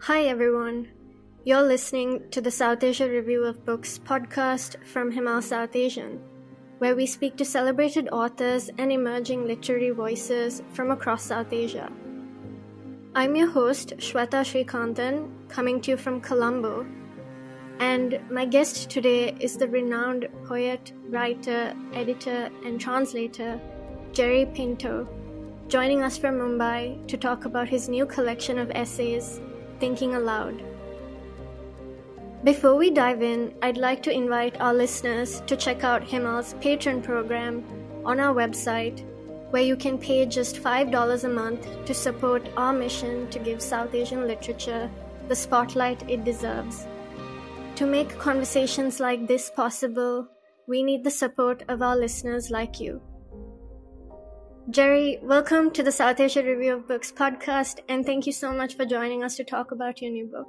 Hi everyone. You're listening to the Southasia Review of Books podcast from Himal, Southasian, where we speak to celebrated authors and emerging literary voices from across South Asia. I'm your host, Shwetha Srikanthan, coming to you from Colombo, and my guest today is the renowned poet, writer, editor, and translator, Jerry Pinto, joining us from Mumbai to talk about his new collection of essays, Thinking Aloud. Before we dive in, I'd like to invite our listeners to check out Himal's Patreon program on our website, where you can pay just $5 a month to support our mission to give South Asian literature the spotlight it deserves. To make conversations like this possible, we need the support of our listeners like you. Jerry, welcome to the Southasia Review of Books podcast, and thank you so much for joining us to talk about your new book.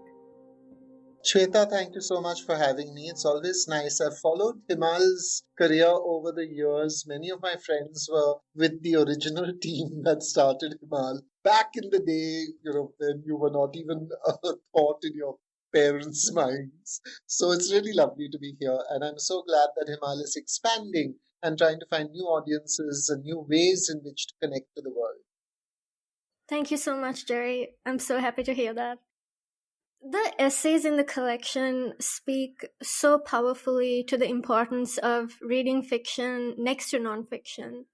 Shwetha, thank you so much for having me. It's always nice. I've followed Himal's career over the years. Many of my friends were with the original team that started Himal back in the day, when you were not even a thought in your parents' minds. So it's really lovely to be here. And I'm so glad that Himal is expanding and trying to find new audiences and new ways in which to connect to the world. Thank you so much, Jerry. I'm so happy to hear that. The essays in the collection speak so powerfully to the importance of reading fiction next to nonfiction.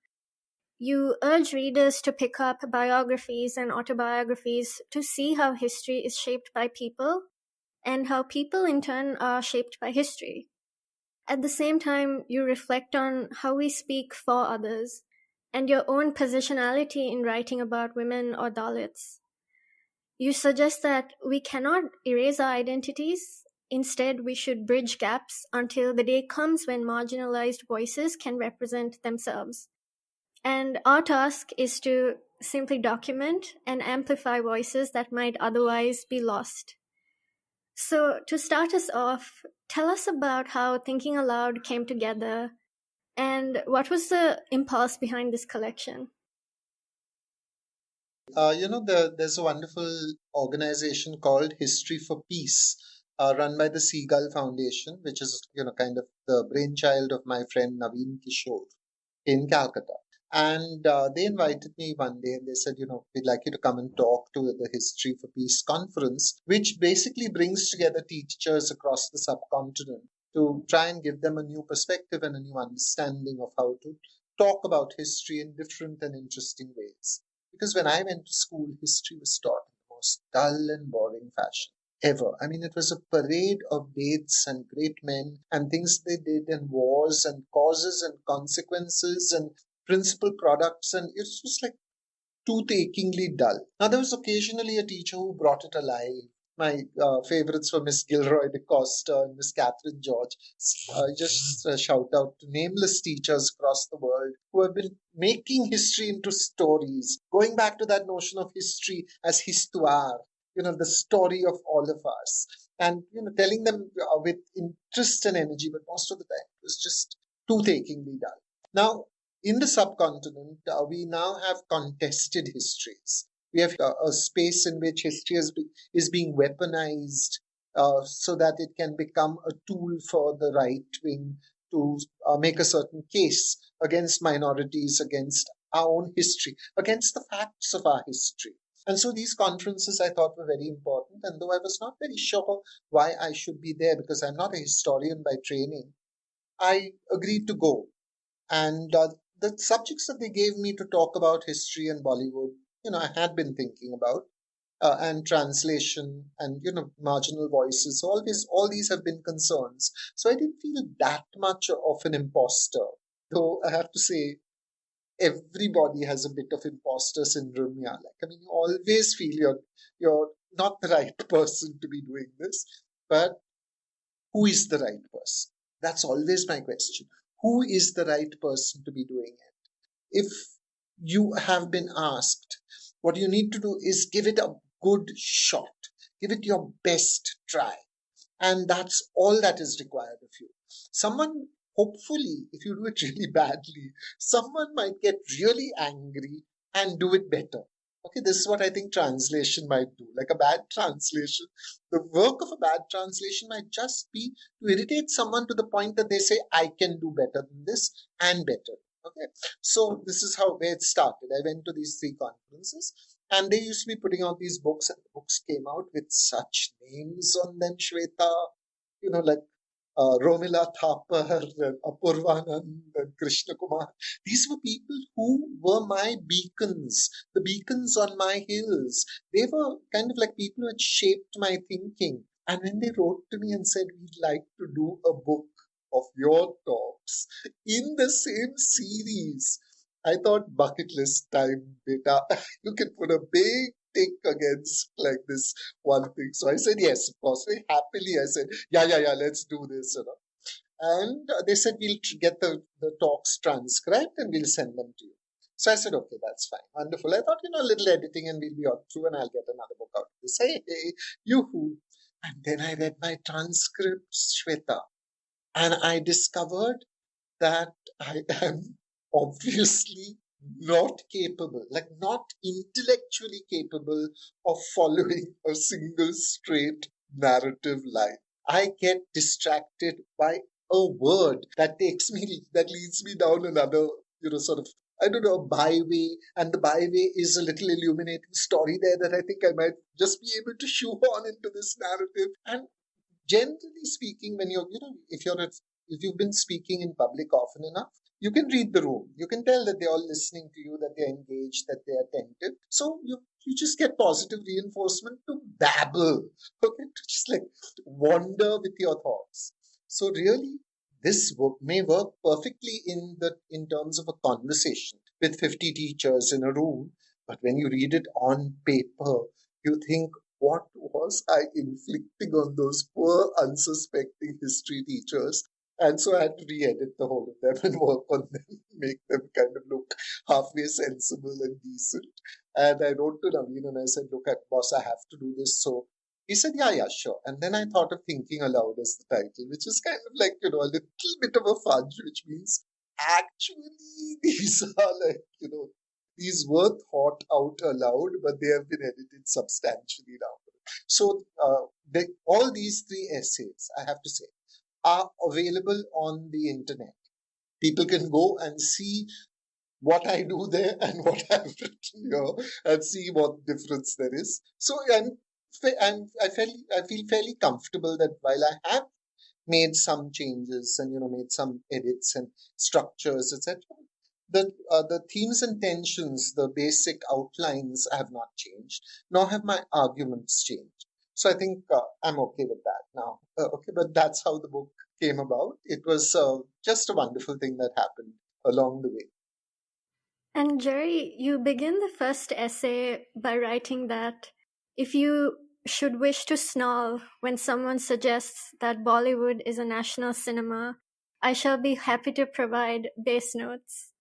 You urge readers to pick up biographies and autobiographies to see how history is shaped by people and how people in turn are shaped by history. At the same time, you reflect on how we speak for others and your own positionality in writing about women or Dalits. You suggest that we cannot erase our identities. Instead, we should bridge gaps until the day comes when marginalized voices can represent themselves. And our task is to simply document and amplify voices that might otherwise be lost. So, to start us off, tell us about how Thinking Aloud came together and what was the impulse behind this collection? There's a wonderful organization called History for Peace, run by the Seagull Foundation, which is, kind of the brainchild of my friend Naveen Kishore in Calcutta. And they invited me one day and they said, we'd like you to come and talk to the History for Peace conference, which basically brings together teachers across the subcontinent to try and give them a new perspective and a new understanding of how to talk about history in different and interesting ways. Because when I went to school, history was taught in the most dull and boring fashion ever. I mean, it was a parade of dates and great men and things they did and wars and causes and consequences and principal products, and it was like tooth-achingly dull. Now, there was occasionally a teacher who brought it alive. My favorites were Miss Gilroy de Costa and Miss Catherine George. Just shout out to nameless teachers across the world who have been making history into stories, going back to that notion of history as histoire, the story of all of us, and telling them with interest and energy, but most of the time it was just tooth-achingly dull. Now, in the subcontinent, we now have contested histories. We have a space in which history is being weaponized so that it can become a tool for the right wing to make a certain case against minorities, against our own history, against the facts of our history. And so these conferences I thought were very important. And though I was not very sure why I should be there, because I'm not a historian by training, I agreed to go. And the subjects that they gave me to talk about history and Bollywood, I had been thinking about, and translation and, marginal voices. All these have been concerns. So I didn't feel that much of an imposter. Though I have to say, everybody has a bit of imposter syndrome. Yeah, you always feel you're not the right person to be doing this. But who is the right person? That's always my question. Who is the right person to be doing it? If you have been asked, what you need to do is give it a good shot. Give it your best try. And that's all that is required of you. Someone, hopefully, if you do it really badly, someone might get really angry and do it better. Okay, this is what I think translation might do. Like a bad translation, the work of a bad translation might just be to irritate someone to the point that they say, I can do better than this and better. Okay, so this is how where it started. I went to these three conferences and they used to be putting out these books, and the books came out with such names on them, Shweta, like Romila Thapar and Apurvanand and Krishna Kumar. These were people who were my beacons, the beacons on my hills. They were kind of like people who had shaped my thinking. And when they wrote to me and said, we'd like to do a book of your talks in the same series, I thought bucket list time, beta. You can put a big tick against like this one thing. So I said, yes, of course. Very happily, I said, yeah, let's do this. And they said, we'll get the talks transcribed and we'll send them to you. So I said, okay, that's fine. Wonderful. I thought, a little editing and we'll be all through and I'll get another book out of this. Hey, yoo-hoo. And then I read my transcripts, Shweta, and I discovered that I am obviously not capable, like not intellectually capable of following a single straight narrative line. I get distracted by a word that leads me down another, sort of, I don't know, a byway. And the byway is a little illuminating story there that I think I might just be able to shoehorn into this narrative. And generally speaking, when if you've been speaking in public often enough, you can read the room. You can tell that they're all listening to you, that they're engaged, that they're attentive. So you just get positive reinforcement to babble, okay, to just like wander with your thoughts. So really, this may work perfectly in terms of a conversation with 50 teachers in a room. But when you read it on paper, you think, what was I inflicting on those poor, unsuspecting history teachers? And so I had to re-edit the whole of them and work on them, make them kind of look halfway sensible and decent. And I wrote to Naveen and I said, look, boss, I have to do this. So he said, yeah, sure. And then I thought of Thinking Aloud as the title, which is kind of like, a little bit of a fudge, which means actually these are like, these were thought out aloud, but they have been edited substantially now. So all these three essays, I have to say, are available on the internet. People can go and see what I do there and what I've written here and see what difference there is. So I feel fairly comfortable that while I have made some changes and made some edits and structures, etc., the themes and tensions, the basic outlines have not changed, nor have my arguments changed. So I think I'm okay with that now. Okay, but that's how the book came about. It was just a wonderful thing that happened along the way. And Jerry, you begin the first essay by writing that if you should wish to snarl when someone suggests that Bollywood is a national cinema, I shall be happy to provide bass notes.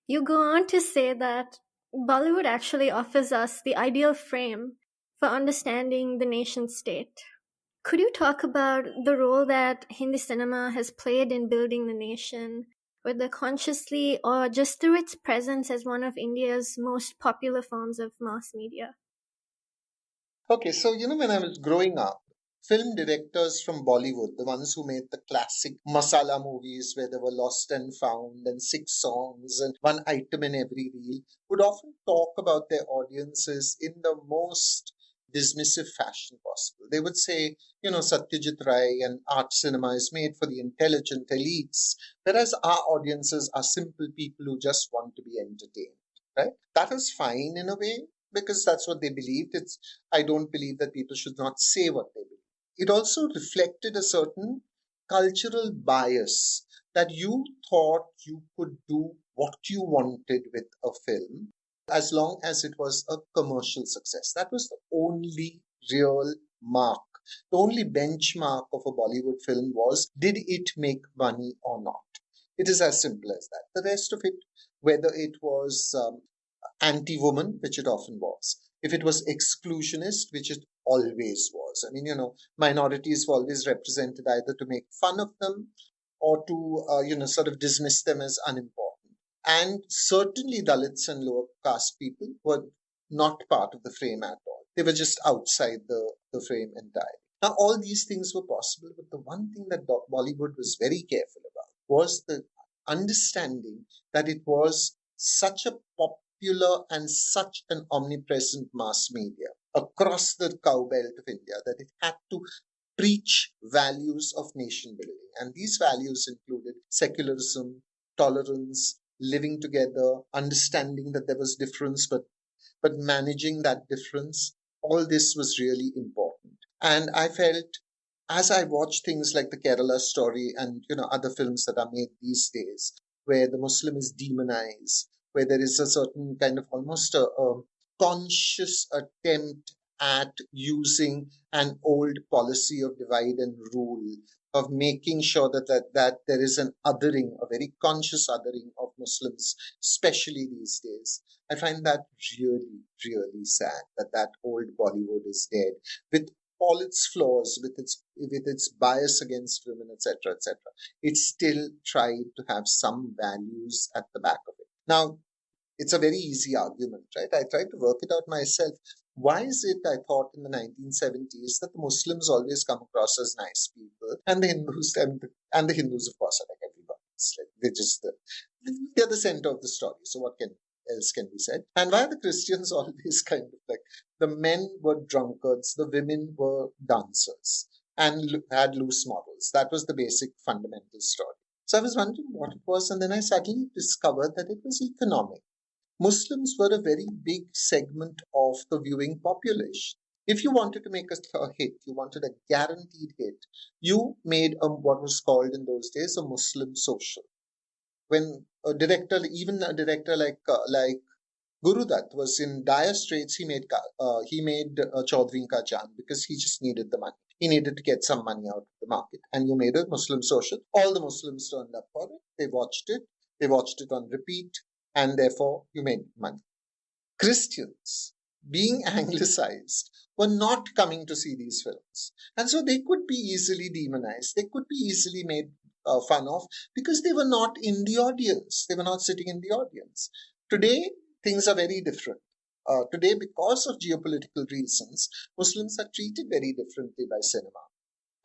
You go on to say that Bollywood actually offers us the ideal frame for understanding the nation state. Could you talk about the role that Hindi cinema has played in building the nation, whether consciously or just through its presence as one of India's most popular forms of mass media? Okay, so when I was growing up, film directors from Bollywood, the ones who made the classic masala movies where there were lost and found and six songs and one item in every reel, would often talk about their audiences in the most dismissive fashion possible. They would say, Satyajit Ray and art cinema is made for the intelligent elites, whereas our audiences are simple people who just want to be entertained. Right? That is fine in a way because that's what they believed. I don't believe that people should not say what they believe. It also reflected a certain cultural bias that you thought you could do what you wanted with a film as long as it was a commercial success. That was the only real mark. The only benchmark of a Bollywood film was, did it make money or not? It is as simple as that. The rest of it, whether it was anti-woman, which it often was, if it was exclusionist, which it always was. I mean, minorities were always represented either to make fun of them or to, sort of dismiss them as unimportant. And certainly Dalits and lower caste people were not part of the frame at all. They were just outside the frame entirely. Now, all these things were possible, but the one thing that Bollywood was very careful about was the understanding that it was such a popular and such an omnipresent mass media across the cow belt of India that it had to preach values of nation building. And these values included secularism, tolerance, living together, understanding that there was difference, but managing that difference. All this was really important. And I felt as I watch things like the Kerala story and other films that are made these days, where the Muslim is demonized, where there is a certain kind of almost a conscious attempt at using an old policy of divide and rule, of making sure that there is an othering, a very conscious othering of Muslims, especially these days. I find that really, really sad that old Bollywood is dead, with all its flaws, with its bias against women, etc., etc. It still tried to have some values at the back of it. Now, it's a very easy argument, right? I tried to work it out myself. Why is it, I thought, in the 1970s that the Muslims always come across as nice people, and the Hindus, and the Hindus, of course, are like everybody. It's like they're the center of the story. So what else can be said? And why are the Christians always kind of like, the men were drunkards, the women were dancers, and had loose models? That was the basic fundamental story. So I was wondering what it was, and then I suddenly discovered that it was economic. Muslims were a very big segment of the viewing population. If you wanted to make a hit, you wanted a guaranteed hit, you made what was called in those days a Muslim social. When even a director like Guru Dutt was in dire straits, he made Chaudhry Ka Chand because he just needed the money. He needed to get some money out of the market, and you made a Muslim social. All the Muslims turned up for it. They watched it on repeat, and therefore you made money. Christians, being anglicized, were not coming to see these films. And so they could be easily demonized. They could be easily made fun of because they were not in the audience. They were not sitting in the audience. Today, things are very different. Today, because of geopolitical reasons, Muslims are treated very differently by cinema.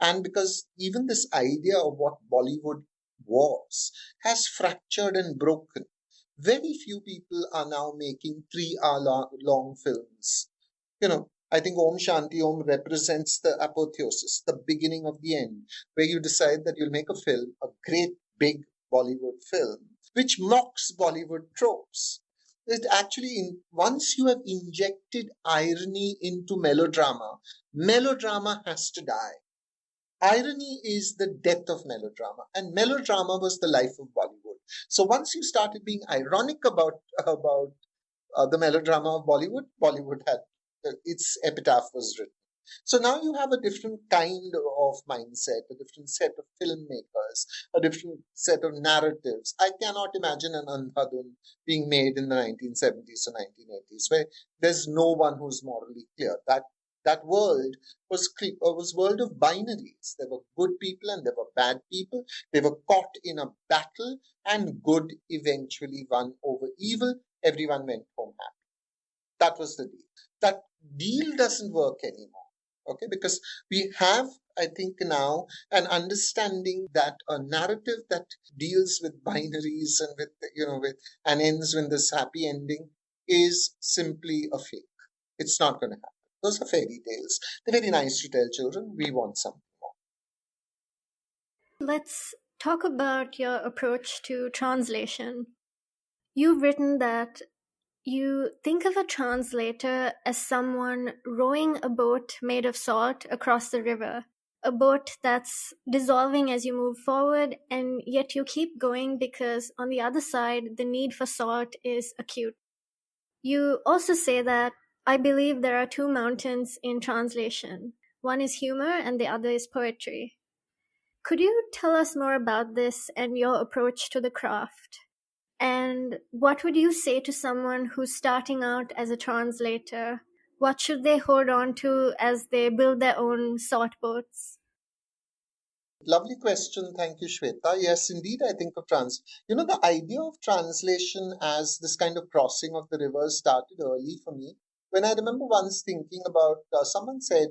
And because even this idea of what Bollywood was has fractured and broken. Very few people are now making 3 hour long films. I think Om Shanti Om represents the apotheosis, the beginning of the end, where you decide that you'll make a film, a great big Bollywood film, which mocks Bollywood tropes. It actually, once you have injected irony into melodrama, melodrama has to die. Irony is the death of melodrama, and melodrama was the life of Bollywood. So once you started being ironic about the melodrama of Bollywood, Bollywood had its epitaph was written. So now you have a different kind of mindset, a different set of filmmakers, a different set of narratives. I cannot imagine an Andhadhun being made in the 1970s or 1980s, where there's no one who's morally clear. That world was world of binaries. There were good people and there were bad people. They were caught in a battle, and good eventually won over evil. Everyone went home happy. That was the deal. That deal doesn't work anymore. Okay, because we have, I think, now an understanding that a narrative that deals with binaries and with and ends with this happy ending is simply a fake. It's not going to happen. Those are fairy tales. They're very nice to tell children. We want something more. Let's talk about your approach to translation. You've written that you think of a translator as someone rowing a boat made of salt across the river, a boat that's dissolving as you move forward, and yet you keep going because on the other side, the need for salt is acute. You also say that I believe there are 2 mountains in translation. One is humor and the other is poetry. Could you tell us more about this and your approach to the craft? And what would you say to someone who's starting out as a translator? What should they hold on to as they build their own salt boats? Lovely question. Thank you, Shweta. Yes, indeed, I think of the idea of translation as this kind of crossing of the river started early for me. when I remember once thinking about, someone said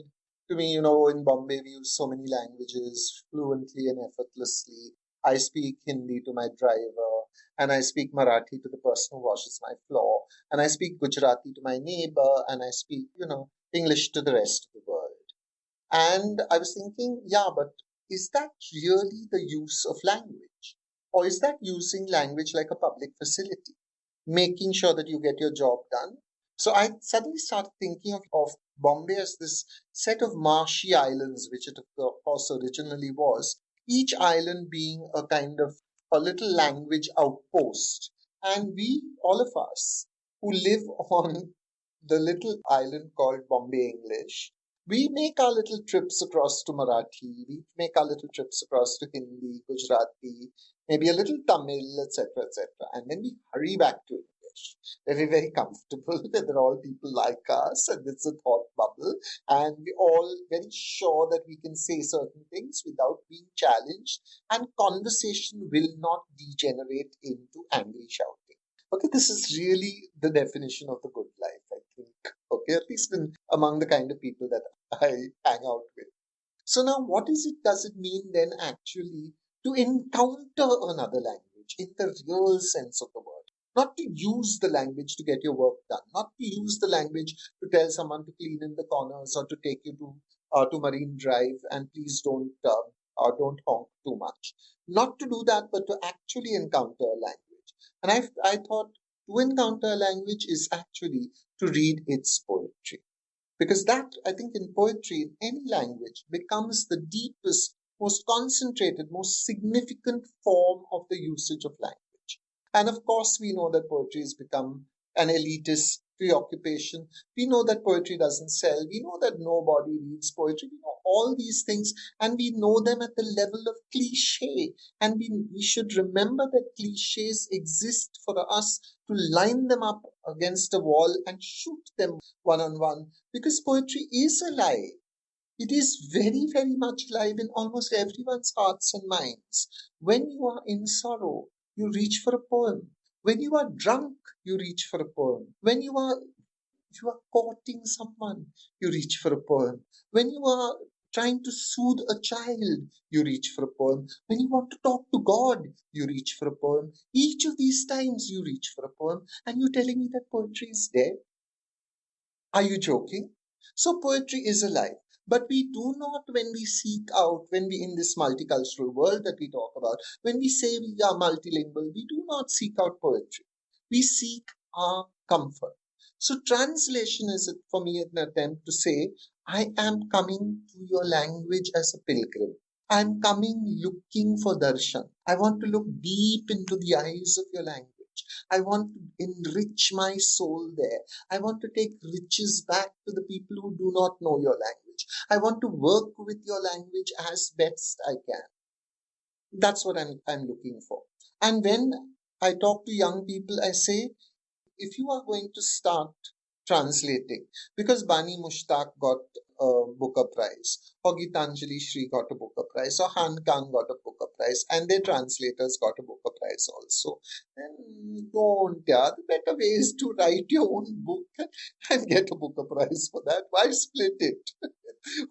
to me, in Bombay we use so many languages fluently and effortlessly. I speak Hindi to my driver, and I speak Marathi to the person who washes my floor, and I speak Gujarati to my neighbor, and I speak, English to the rest of the world. And I was thinking, yeah, but is that really the use of language? Or is that using language like a public facility, making sure that you get your job done? So I suddenly started thinking of Bombay as this set of marshy islands, which it of course originally was, each island being a kind of a little language outpost. And we, all of us who live on the little island called Bombay English, we make our little trips across to Marathi, we make our little trips across to Hindi, Gujarati, maybe a little Tamil, etc., etc. And then we hurry back to English. We're very comfortable that they're all people like us, and it's a thought bubble, and we're all very sure that we can say certain things without being challenged, and conversation will not degenerate into angry shouting. Okay, this is really the definition of the good life, I think. Okay, at least among the kind of people that I hang out with. So now, what does it mean then actually to encounter another language in the real sense of the word? Not to use the language to get your work done, not to use the language to tell someone to clean in the corners or to take you to Marine Drive and please don't honk too much. Not to do that, but to actually encounter a language. And I thought to encounter a language is actually to read its poetry. Because that, I think, in poetry, in any language, becomes the deepest, most concentrated, most significant form of the usage of language. And of course, we know that poetry has become an elitist preoccupation. We know that poetry doesn't sell. We know that nobody reads poetry. We know all these things, and we know them at the level of cliche. And we should remember that cliches exist for us to line them up against a wall and shoot them one on one, because poetry is alive. It is very, very much alive in almost everyone's hearts and minds. When you are in sorrow, you reach for a poem. When you are drunk, you reach for a poem. When you are courting someone, you reach for a poem. When you are trying to soothe a child, you reach for a poem. When you want to talk to God, you reach for a poem. Each of these times you reach for a poem, and you're telling me that poetry is dead? Are you joking? So poetry is alive. But we do not, when we seek out, when we in this multicultural world that we talk about, when we say we are multilingual, we do not seek out poetry. We seek our comfort. So translation is for me an attempt to say, I am coming to your language as a pilgrim. I'm coming looking for darshan. I want to look deep into the eyes of your language. I want to enrich my soul there. I want to take riches back to the people who do not know your language. I want to work with your language as best I can. That's what I'm looking for. And when I talk to young people, I say, if you are going to start translating, because Bani Mushtaq got a Booker Prize, or Gitanjali Shri got a Booker Prize, or Han Kang got a Booker Prize, and their translators got a Booker Prize also, then don't, yeah. The better way is to write your own book and get a Booker Prize for that. Why split it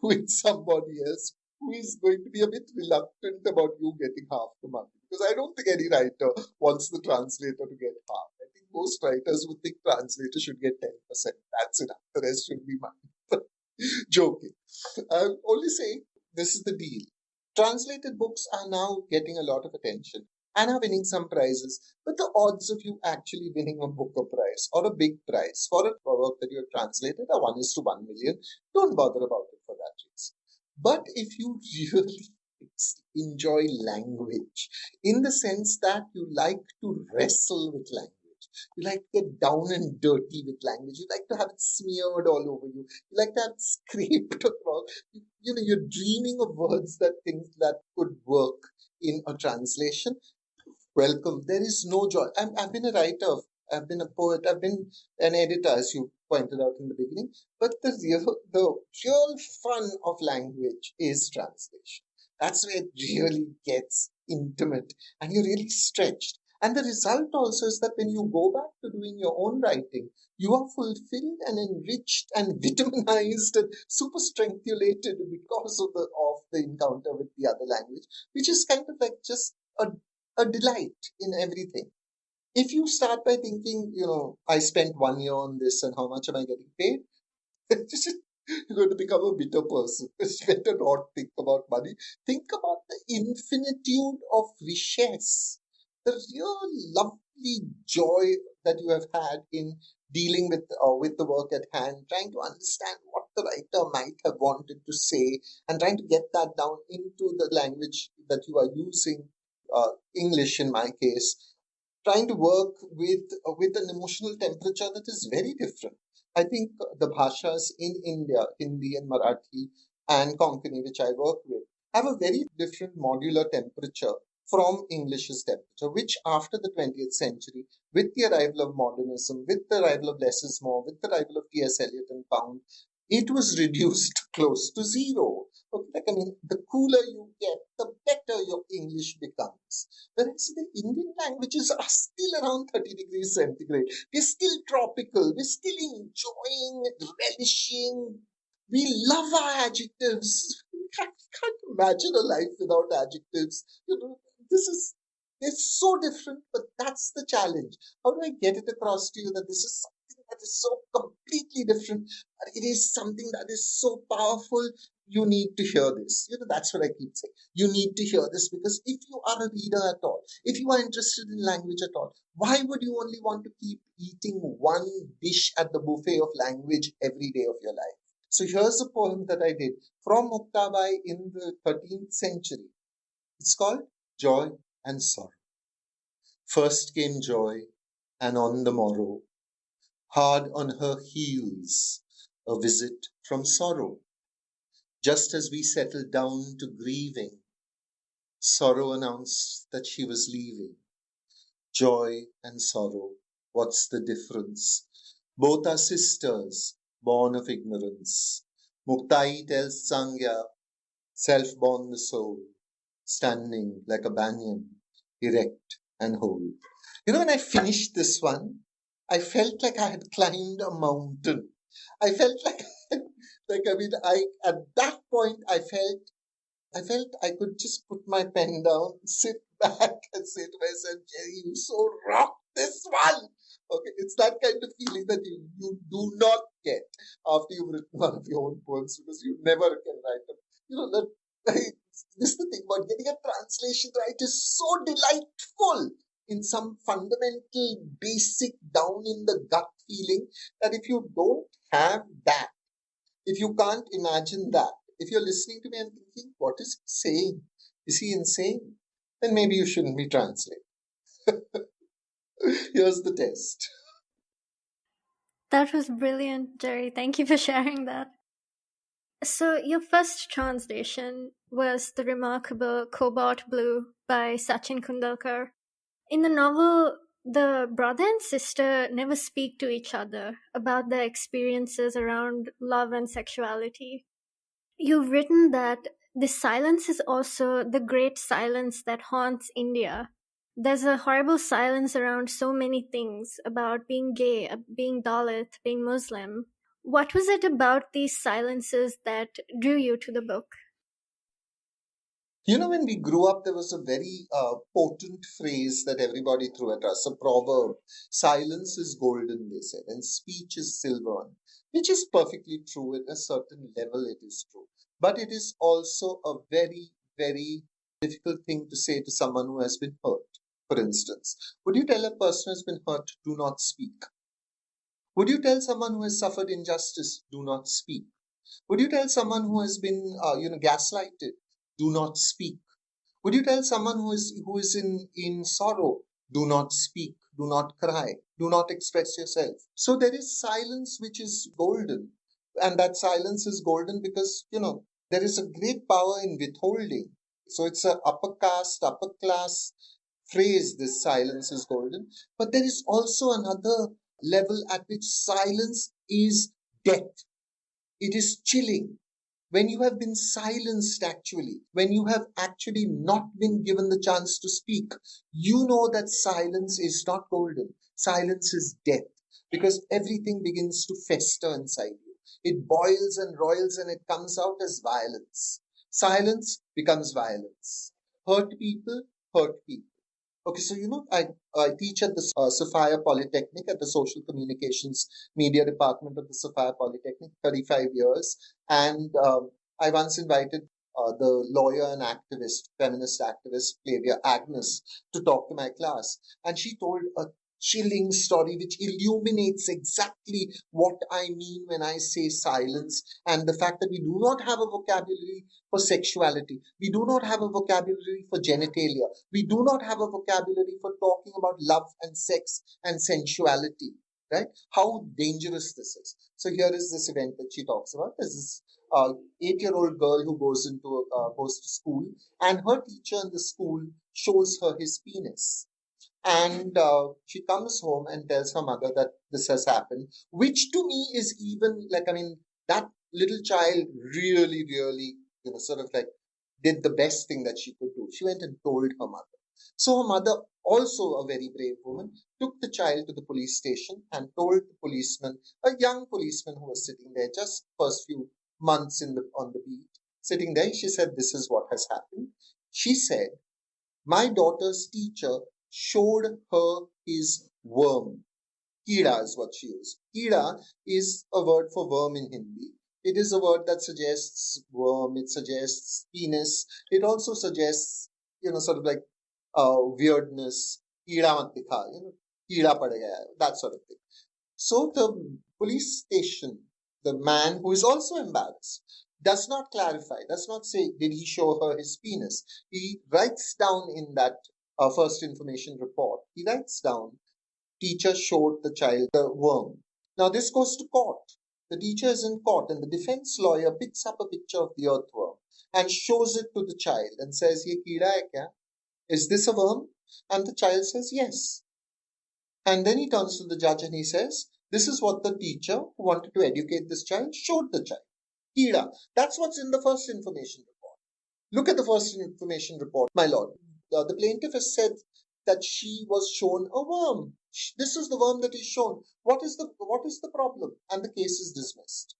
with somebody else who is going to be a bit reluctant about you getting half the money? Because I don't think any writer wants the translator to get half. I think most writers would think translator should get 10%. That's enough. The rest should be mine. Joking. I'm only saying this is the deal. Translated books are now getting a lot of attention and are winning some prizes, but the odds of you actually winning a Booker Prize or a big prize for a work that you have translated are 1 is to 1 million. Don't bother about it for that reason. But if you really enjoy language in the sense that you like to wrestle with language, you like to get down and dirty with language, you like to have it smeared all over you, you like to have it scraped across, you're dreaming of words that things that could work in a translation. Welcome. There is no joy. I've been a writer, I've been a poet, I've been an editor, as you pointed out in the beginning. But the real fun of language is translation. That's where it really gets intimate and you're really stretched. And the result also is that when you go back to doing your own writing, you are fulfilled and enriched and vitaminized and super strengthulated because of the encounter with the other language, which is kind of like just a delight in everything. If you start by thinking, I spent 1 year on this and how much am I getting paid? You're going to become a bitter person. It's better not think about money. Think about the infinitude of richesse, the real lovely joy that you have had in dealing with the work at hand, trying to understand what the writer might have wanted to say, and trying to get that down into the language that you are using, English in my case, trying to work with an emotional temperature that is very different. I think the bhashas in India, Hindi and Marathi and Konkani, which I work with, have a very different modular temperature from English's temperature, which after the 20th century, with the arrival of modernism, with the arrival of less is more, with the arrival of T.S. Eliot and Pound, it was reduced close to zero. Okay, like, I mean, the cooler you get, the better your English becomes. Whereas the Indian languages are still around 30 degrees centigrade. We're still tropical. We're still enjoying, relishing. We love our adjectives. Can't imagine a life without adjectives. This is it's so different, but that's the challenge. How do I get it across to you that this is something that is so completely different, but it is something that is so powerful? You need to hear this. That's what I keep saying. You need to hear this because if you are a reader at all, if you are interested in language at all, why would you only want to keep eating one dish at the buffet of language every day of your life? So here's a poem that I did from Muktabai in the 13th century. It's called Joy and Sorrow. First came joy, and on the morrow, hard on her heels, a visit from sorrow. Just as we settled down to grieving, sorrow announced that she was leaving. Joy and sorrow, what's the difference? Both are sisters, born of ignorance. Muktai tells Sangya, self-born the soul, standing like a banyan, erect and whole. When I finished this one, I felt like I had climbed a mountain. I felt like, at that point, I felt I could just put my pen down, sit back, and say to myself, Jerry, you so rock this one. Okay, it's that kind of feeling that you do not get after you've written one of your own poems because you never can write them. This is the thing about getting a translation right is so delightful in some fundamental, basic, down in the gut feeling that if you don't have that, if you can't imagine that, if you're listening to me and thinking, what is he saying? Is he insane? Then maybe you shouldn't be translating. Here's the test. That was brilliant, Jerry. Thank you for sharing that. So, your first translation was the remarkable Cobalt Blue by Sachin Kundalkar. In the novel, the brother and sister never speak to each other about their experiences around love and sexuality. You've written that this silence is also the great silence that haunts India. There's a horrible silence around so many things about being gay, being Dalit, being Muslim. What was it about these silences that drew you to the book? When we grew up, there was a very potent phrase that everybody threw at us, a proverb. Silence is golden, they said, and speech is silver, which is perfectly true. At a certain level, it is true. But it is also a very, very difficult thing to say to someone who has been hurt. For instance, would you tell a person who has been hurt, do not speak? Would you tell someone who has suffered injustice, do not speak? Would you tell someone who has been, gaslighted, do not speak? Would you tell someone who is in sorrow, do not speak, do not cry, do not express yourself? So there is silence which is golden, and that silence is golden because there is a great power in withholding. So it's a upper caste, upper class phrase. This silence is golden, but there is also another level at which silence is death. It is chilling. when you have been silenced, actually, when you have actually not been given the chance to speak, you know that silence is not golden. Silence is death, because everything begins to fester inside you. It boils and roils and it comes out as violence. Silence becomes violence. Hurt people hurt people. Okay, so I teach at the Sophia Polytechnic at the Social Communications Media Department of the Sophia Polytechnic, 35 years. And I once invited the lawyer and activist, feminist activist, Flavia Agnes, to talk to my class. And she told a chilling story which illuminates exactly what I mean when I say silence, and the fact that we do not have a vocabulary for sexuality. We do not have a vocabulary for genitalia. We do not have a vocabulary for talking about love and sex and sensuality, right? How dangerous this is. So here is this event that she talks about. There's this 8-year-old girl who goes to school, and her teacher in the school shows her his penis. And she comes home and tells her mother that this has happened, which to me is even like, I mean, that little child really, really, sort of like did the best thing that she could do. She went and told her mother. So her mother, also a very brave woman, took the child to the police station and told the policeman, a young policeman who was sitting there just first few months on the beat, sitting there. She said, "This is what has happened." She said, "My daughter's teacher showed her his worm." Kida is what she used. Kida is a word for worm in Hindi. It is a word that suggests worm, it suggests penis, it also suggests, sort of like weirdness. Kida mat dikha, kida pad gaya, that sort of thing. So the police station, the man who is also embarrassed, does not clarify, does not say, did he show her his penis? He writes down in that first information report, he writes down, teacher showed the child the worm. Now this goes to court. The teacher is in court and the defense lawyer picks up a picture of the earthworm and shows it to the child and says, "Ye keeda hai kya? Is this a worm?" And the child says, "Yes." And then he turns to the judge and he says, "This is what the teacher who wanted to educate this child showed the child. Keeda." That's what's in the first information report. Look at the first information report, my lord. The plaintiff has said that she was shown a worm. This is the worm that is shown. What is the problem? And the case is dismissed.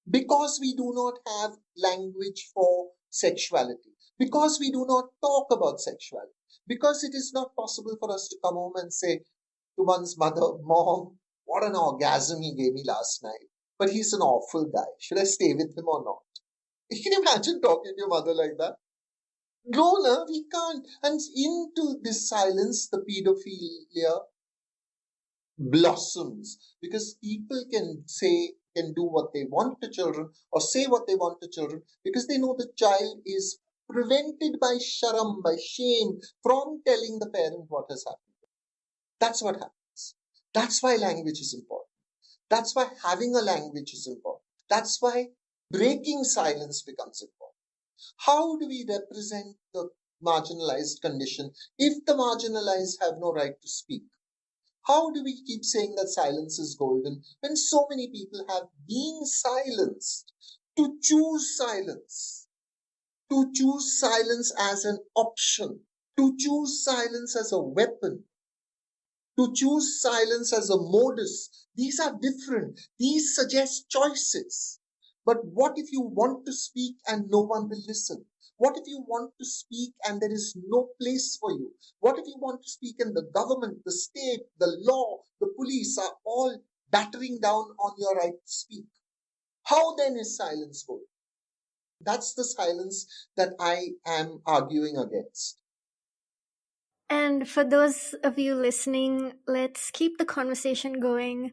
Because we do not have language for sexuality. Because we do not talk about sexuality. Because it is not possible for us to come home and say to one's mother, "Mom, what an orgasm he gave me last night. But he's an awful guy. Should I stay with him or not?" You can imagine talking to your mother like that. No, no, we can't. And into this silence, the pedophilia blossoms because people can do what they want to children or say what they want to children because they know the child is prevented by sharam, by shame, from telling the parent what has happened. That's what happens. That's why language is important. That's why having a language is important. That's why breaking silence becomes important. How do we represent the marginalized condition if the marginalized have no right to speak? How do we keep saying that silence is golden when so many people have been silenced? To choose silence as an option, to choose silence as a weapon, to choose silence as a modus. These are different. These suggest choices. But what if you want to speak and no one will listen? What if you want to speak and there is no place for you? What if you want to speak and the government, the state, the law, the police are all battering down on your right to speak? How then is silence good? That's the silence that I am arguing against. And for those of you listening, let's keep the conversation going.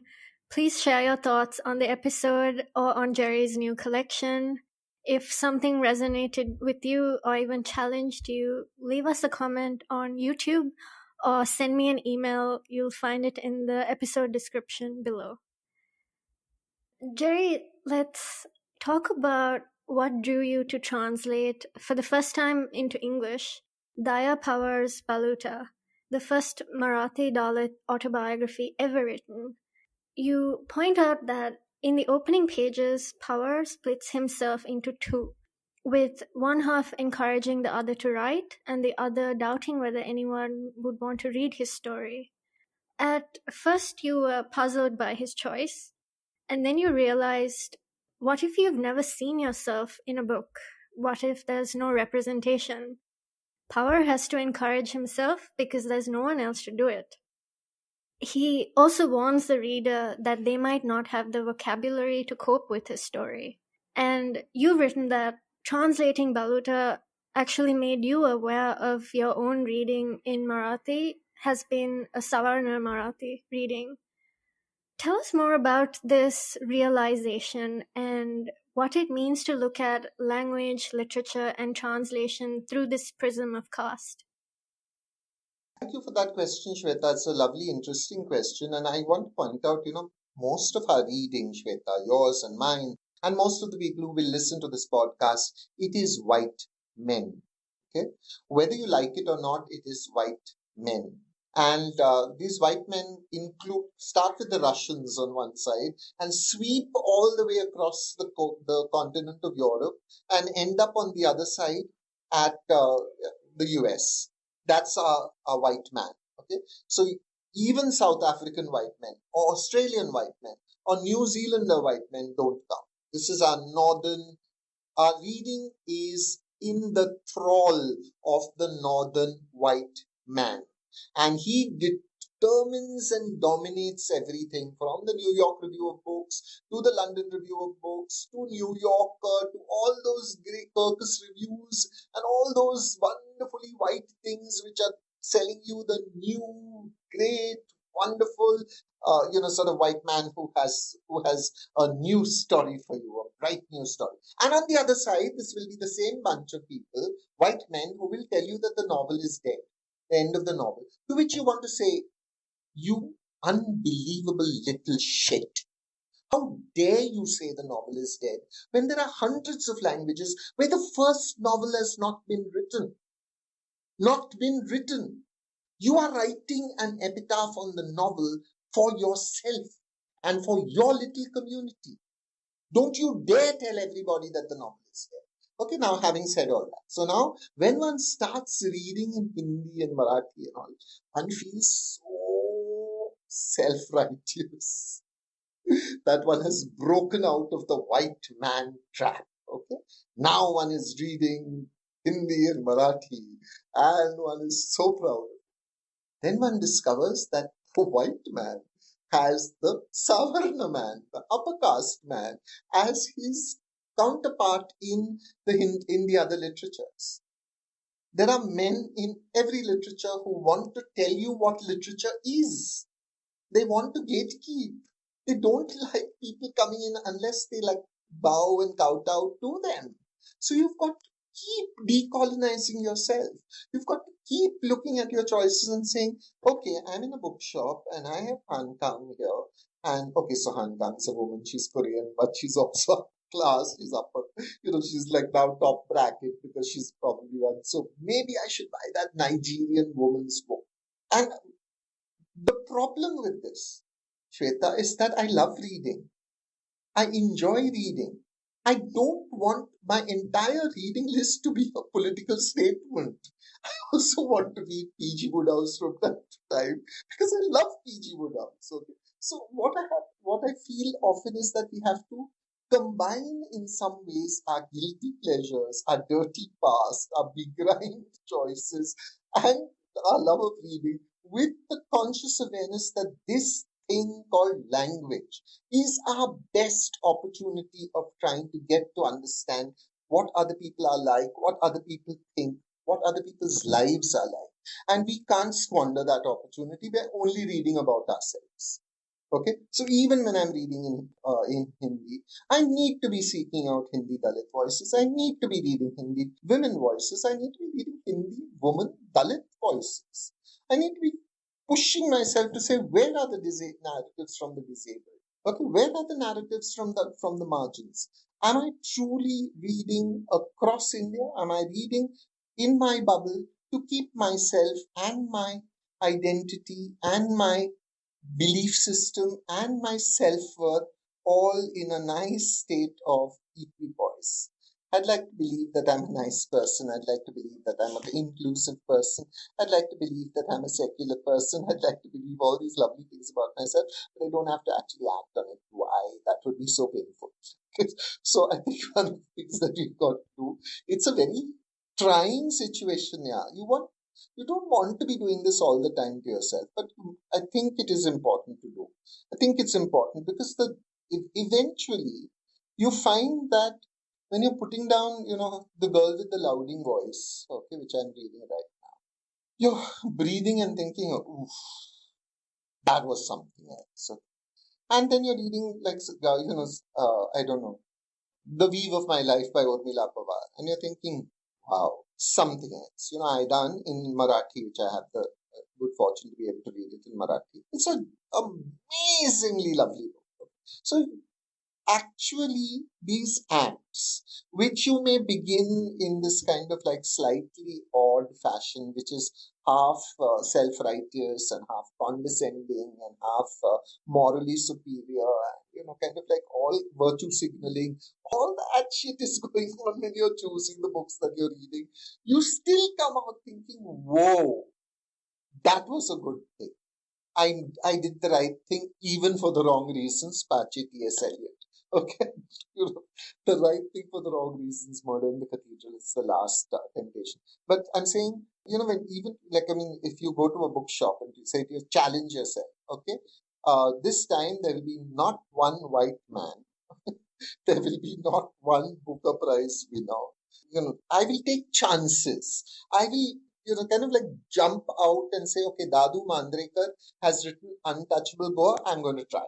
Please share your thoughts on the episode or on Jerry's new collection. If something resonated with you or even challenged you, leave us a comment on YouTube or send me an email. You'll find it in the episode description below. Jerry, let's talk about what drew you to translate for the first time into English Daya Pawaar's Baluta, the first Marathi Dalit autobiography ever written. You point out that In the opening pages, Pawaar splits himself into two, with one half encouraging the other to write and the other doubting whether anyone would want to read his story. At first, you were puzzled by his choice, and then you realized, what if you've never seen yourself in a book? What if there's no representation? Pawaar has to encourage himself because there's no one else to do it. He also warns the reader that they might not have the vocabulary to cope with his story. And you've written that translating Baluta actually made you aware of your own reading in Marathi has been a Savarna Marathi reading. Tell us more about this realization and what it means to look at language, literature, and translation through this prism of caste. Thank you for that question, Shweta. It's a lovely, interesting question. And I want to point out, most of our reading, Shweta, yours and mine, and most of the people who will listen to this podcast, it is white men. Okay? Whether you like it or not, it is white men. And these white men start with the Russians on one side and sweep all the way across the continent of Europe and end up on the other side at the US. That's a white man. Okay, so even South African white men or Australian white men or New Zealander white men don't count. This is our northern. Our reading is in the thrall of the northern white man, and he determines and dominates everything from the New York Review of Books to the London Review of Books to New Yorker to all those great Kirkus reviews and all those wonderfully white things which are selling you the new, great, wonderful, sort of white man who has a new story for you, a bright new story. And on the other side, this will be the same bunch of people, white men, who will tell you that the novel is dead, the end of the novel. To which you want to say, you unbelievable little shit. How dare you say the novel is dead when there are hundreds of languages where the first novel has not been written? Not been written. You are writing an epitaph on the novel for yourself and for your little community. Don't you dare tell everybody that the novel is dead. Okay, now having said all that, so now when one starts reading in Hindi and Marathi and all, one feels so self-righteous that one has broken out of the white man trap. Okay, now one is reading Hindi and Marathi, and one is so proud. Then one discovers that the white man has the Savarna man, the upper caste man, as his counterpart in the other literatures. There are men in every literature who want to tell you what literature is. They want to gatekeep. They don't like people coming in unless they like bow and kowtow to them. So you've got to keep decolonizing yourself. You've got to keep looking at your choices and saying, okay, I'm in a bookshop and I have Han Kang here. And okay, so Han Kang's a woman, she's Korean, but she's also class, she's upper, she's like now top bracket because she's probably one. So maybe I should buy that Nigerian woman's book. And the problem with this, Shweta, is that I love reading. I enjoy reading. I don't want my entire reading list to be a political statement. I also want to read P.G. Woodhouse from time to time because I love P.G. Woodhouse. Okay? So what I feel often is that we have to combine in some ways our guilty pleasures, our dirty past, our begrimed choices, and our love of reading with the conscious awareness that this thing called language is our best opportunity of trying to get to understand what other people are like, what other people think, what other people's lives are like. And we can't squander that opportunity by only reading about ourselves. Okay, so even when I'm reading in Hindi, I need to be seeking out Hindi Dalit voices. I need to be reading Hindi women voices. I need to be reading Hindi woman Dalit voices. I need to be pushing myself to say, where are the narratives from the disabled? Okay, where are the narratives from the margins? Am I truly reading across India? Am I reading in my bubble to keep myself and my identity and my belief system and my self-worth all in a nice state of equipoise. I'd like to believe that I'm a nice person. I'd like to believe that I'm an inclusive person. I'd like to believe that I'm a secular person. I'd like to believe all these lovely things about myself, but I don't have to actually act on it. Why? That would be so painful. So I think one of the things that we've got to do, it's a very trying situation. Yeah, you don't want to be doing this all the time to yourself, but I think it is important to do. I think it's important because eventually you find that when you're putting down, the girl with the louding voice, okay, which I'm reading right, you're breathing and thinking, oof, that was something else. And then you're reading like, I don't know, The Weave of My Life by Urmila Pawaar, and you're thinking, wow, something else. I done in Marathi, which I have the good fortune to be able to read it in Marathi. It's an amazingly lovely book. So actually, these acts, which you may begin in this kind of like slightly odd fashion, which is half self-righteous and half condescending and half morally superior, kind of like all virtue signaling, all that shit is going on when you're choosing the books that you're reading. You still come out thinking, whoa, that was a good thing. I did the right thing, even for the wrong reasons, Pache T.S. Eliot. Okay, the right thing for the wrong reasons, Murder in the Cathedral is the last temptation. But I'm saying, when even, like, I mean, if you go to a bookshop and you say to you, challenge yourself, okay, this time there will be not one white man, there will be not one Booker Prize winner. I will take chances. I will, kind of like jump out and say, okay, Dadu Mandrekar has written Untouchable Boa, I'm going to try it.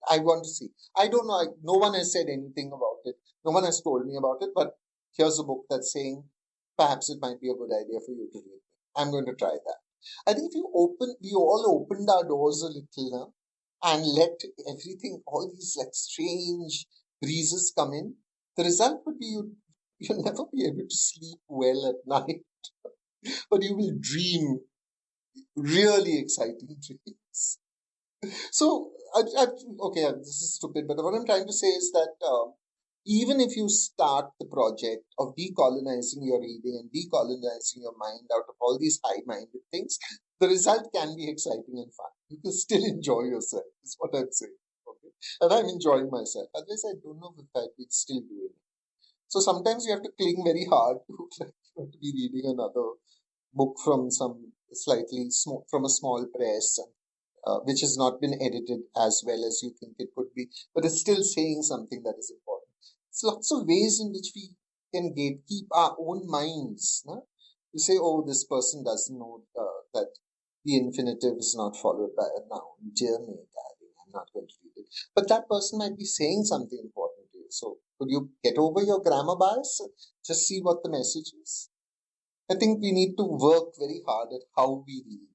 I want to see. I don't know. No one has said anything about it. No one has told me about it. But here's a book that's saying perhaps it might be a good idea for you to read. I'm going to try that. I think if we all opened our doors a little now and let everything, all these like strange breezes come in, the result would be you'll never be able to sleep well at night, but you will dream really exciting dreams. So, okay, this is stupid, but what I'm trying to say is that even if you start the project of decolonizing your reading and decolonizing your mind out of all these high-minded things, the result can be exciting and fun. You can still enjoy yourself, is what I'm saying. Okay? And I'm enjoying myself. Otherwise, I don't know if I'd be still doing it. So sometimes you have to cling very hard to be reading another book from some slightly small, from a small press, which has not been edited as well as you think it could be, but it's still saying something that is important. It's lots of ways in which we can gatekeep our own minds. No? You say, oh, this person doesn't know that the infinitive is not followed by a noun. Dear me, darling, I'm not going to read it. But that person might be saying something important to you. So could you get over your grammar bias? Just see what the message is. I think we need to work very hard at how we read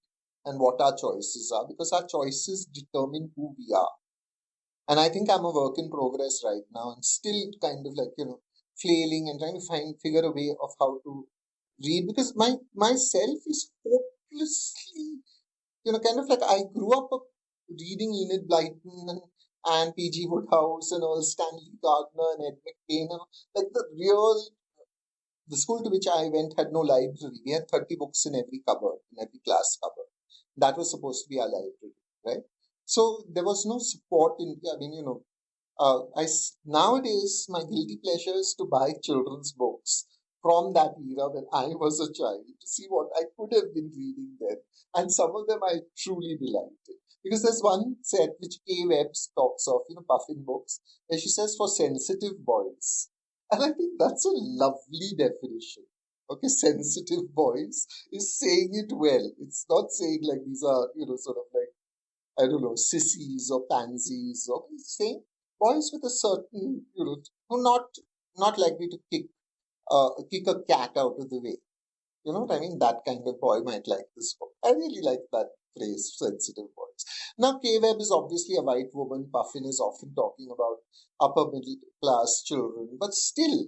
and what our choices are, because our choices determine who we are. And I think I'm a work in progress right now and still kind of like, flailing and trying to figure a way of how to read, because myself is hopelessly, kind of like I grew up reading Enid Blyton and P.G. Woodhouse and all Stanley Gardner and Ed McCain, like the school to which I went had no library. We had 30 books in every cupboard, in every class cupboard. That was supposed to be our library, right? So there was no support in, nowadays my guilty pleasure is to buy children's books from that era when I was a child to see what I could have been reading then. And some of them I truly delighted. Because there's one set which Kay Webbs talks of, Puffin books, where she says for sensitive boys. And I think that's a lovely definition. Okay, sensitive boys is saying it well. It's not saying like these are, sort of like, I don't know, sissies or pansies, or it's saying boys with a certain, who not likely to kick a cat out of the way. You know what I mean? That kind of boy might like this book. I really like that phrase, sensitive boys. Now, Kay Webb is obviously a white woman. Puffin is often talking about upper middle class children, but still,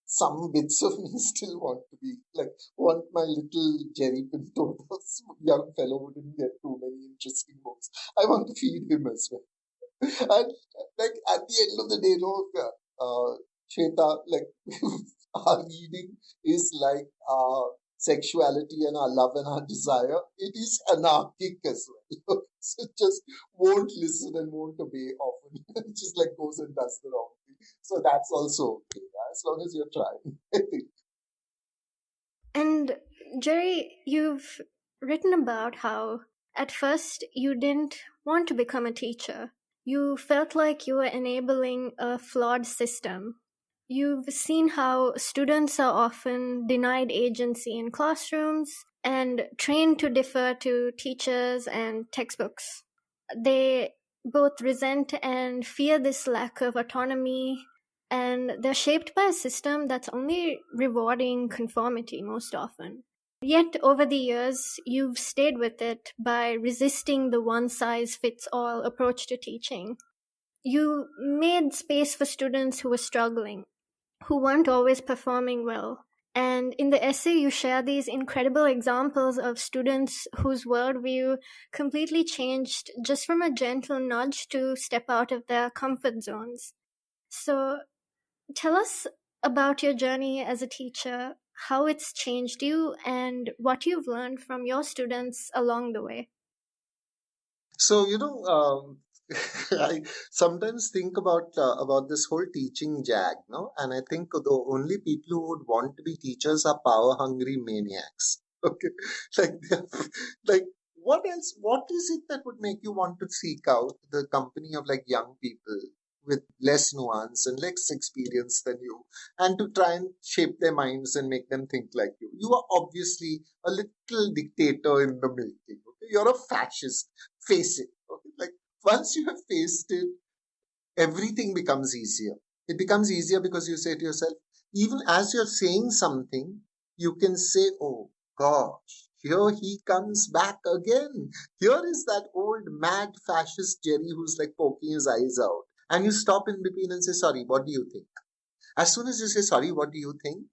some bits of me still want to be like, want my little Jerry Pinto, this young fellow who didn't get too many interesting books. I want to feed him as well. And like at the end of the day, Shweta, like our reading is like our sexuality and our love and our desire. It is anarchic as well. So it just won't listen and won't obey often. It just like goes and does the wrong thing. So that's also okay, yeah, as long as you're trying, I think. And Jerry, you've written about how at first you didn't want to become a teacher. You felt like you were enabling a flawed system. You've seen how students are often denied agency in classrooms and trained to defer to teachers and textbooks. They both resent and fear this lack of autonomy, and they're shaped by a system that's only rewarding conformity most often. Yet, over the years, you've stayed with it by resisting the one size fits all approach to teaching. You made space for students who were struggling, who weren't always performing well. And in the essay, you share these incredible examples of students whose worldview completely changed just from a gentle nudge to step out of their comfort zones. So, tell us about your journey as a teacher, how it's changed you, and what you've learned from your students along the way. So, I sometimes think about this whole teaching jag, no? And I think the only people who would want to be teachers are power hungry maniacs. Okay, like like what else? What is it that would make you want to seek out the company of like young people with less nuance and less experience than you, and to try and shape their minds and make them think like you? You are obviously a little dictator in the making. Okay, you're a fascist. Face it. Okay, like once you have faced it, everything becomes easier. It becomes easier because you say to yourself, even as you're saying something, you can say, oh gosh, here he comes back again. Here is that old mad fascist Jerry who's like poking his eyes out. And you stop in between and say, sorry, what do you think? As soon as you say, sorry, what do you think?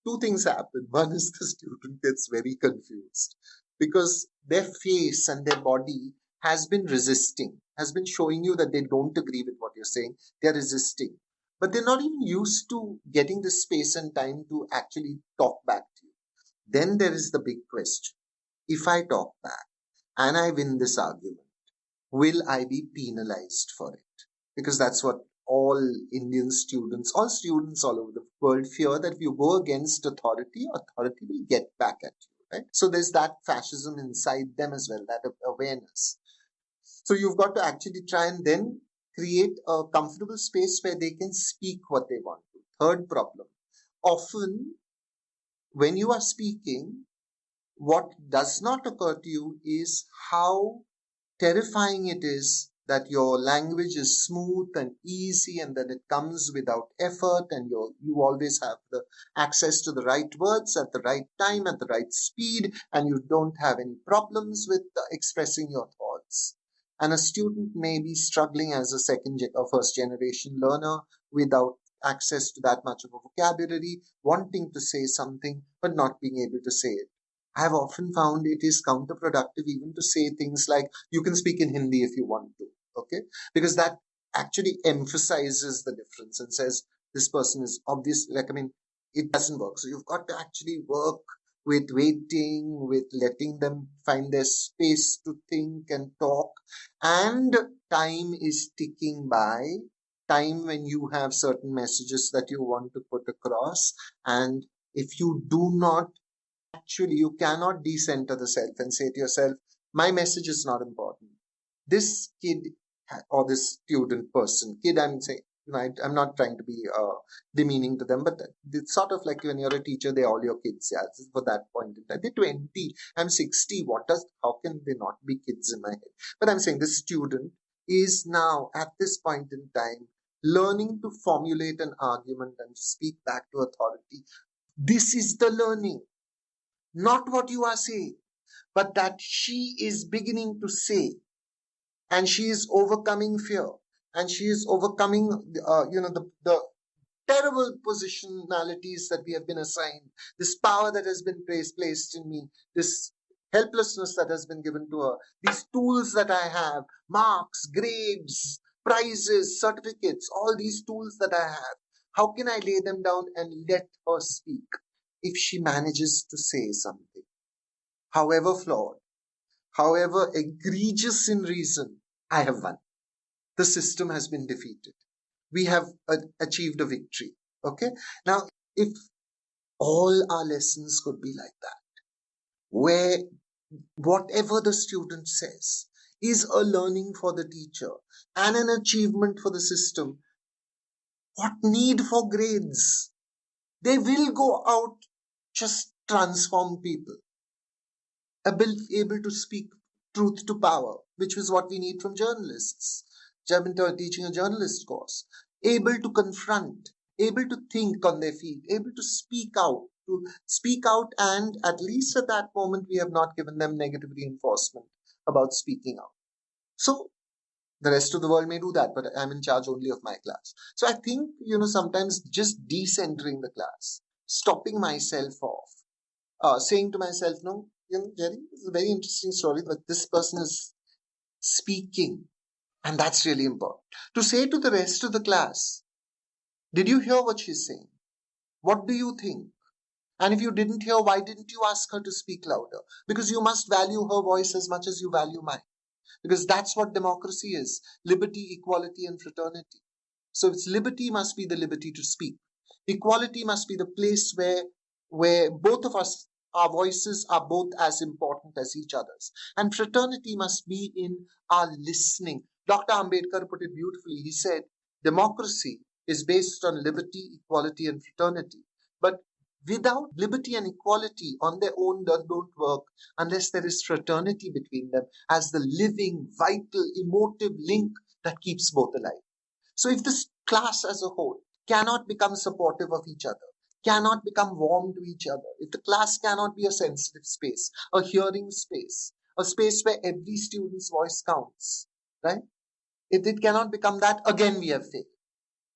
Two things happen. One is the student gets very confused because their face and their body has been resisting, has been showing you that they don't agree with what you're saying. They're resisting. But they're not even used to getting the space and time to actually talk back to you. Then there is the big question. If I talk back and I win this argument, will I be penalized for it? Because that's what all Indian students, all students all over the world fear, that if you go against authority, authority will get back at you, right? So there's that fascism inside them as well, that awareness. So you've got to actually try and then create a comfortable space where they can speak what they want to. Third problem. Often, when you are speaking, what does not occur to you is how terrifying it is that your language is smooth and easy and that it comes without effort, and you always have the access to the right words at the right time at the right speed, and you don't have any problems with expressing your thoughts. And a student may be struggling as a second or first generation learner without access to that much of a vocabulary, wanting to say something but not being able to say it. I've often found it is counterproductive even to say things like, you can speak in Hindi if you want to, okay? Because that actually emphasizes the difference and says, this person is obvious. Like, I mean, it doesn't work. So you've got to actually work with waiting, with letting them find their space to think and talk. And time is ticking by. Time when you have certain messages that you want to put across. And if you do not actually, you cannot decenter the self and say to yourself, my message is not important. This kid or this student person, kid, I'm saying, I'm not trying to be demeaning to them, but it's sort of like when you're a teacher, they're all your kids. Yeah, for that point in time. They're 20, I'm 60. How can they not be kids in my head? But I'm saying this student is now at this point in time learning to formulate an argument and speak back to authority. This is the learning, not what you are saying, but that she is beginning to say, and she is overcoming fear, and she is overcoming, the terrible positionalities that we have been assigned, this power that has been placed in me, this helplessness that has been given to her, these tools that I have, marks, grades, prizes, certificates, all these tools that I have, how can I lay them down and let her speak if she manages to say something, however flawed, however egregious in reason? I have won. The system has been defeated. We have achieved a victory. Okay? Now, if all our lessons could be like that, where whatever the student says is a learning for the teacher and an achievement for the system, what need for grades? They will go out, just transform people, able to speak truth to power, which is what we need from journalists. I've been teaching a journalist course. Able to confront, able to think on their feet, able to speak out, and at least at that moment, we have not given them negative reinforcement about speaking out. So the rest of the world may do that, but I'm in charge only of my class. So I think, sometimes just decentering the class, stopping myself off, saying to myself, no, Jerry, it's a very interesting story, but this person is speaking, and that's really important. To say to the rest of the class, did you hear what she's saying? What do you think? And if you didn't hear, why didn't you ask her to speak louder? Because you must value her voice as much as you value mine. Because that's what democracy is: liberty, equality, and fraternity. So its liberty must be the liberty to speak. Equality must be the place where both of us, our voices are both as important as each other's. And fraternity must be in our listening. Dr. Ambedkar put it beautifully. He said, democracy is based on liberty, equality, and fraternity. But without liberty and equality on their own, they don't work unless there is fraternity between them as the living, vital, emotive link that keeps both alive. So if this class as a whole cannot become supportive of each other, cannot become warm to each other, if the class cannot be a sensitive space, a hearing space, a space where every student's voice counts, right? If it cannot become that, again we have failed.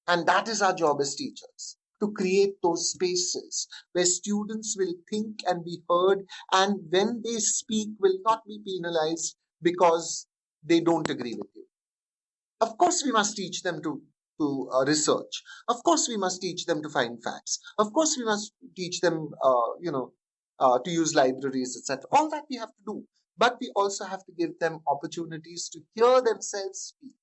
And that is our job as teachers, to create those spaces where students will think and be heard, and when they speak will not be penalized because they don't agree with you. Of course, we must teach them to research. Of course, we must teach them to find facts. Of course, we must teach them, to use libraries, etc. All that we have to do. But we also have to give them opportunities to hear themselves speak,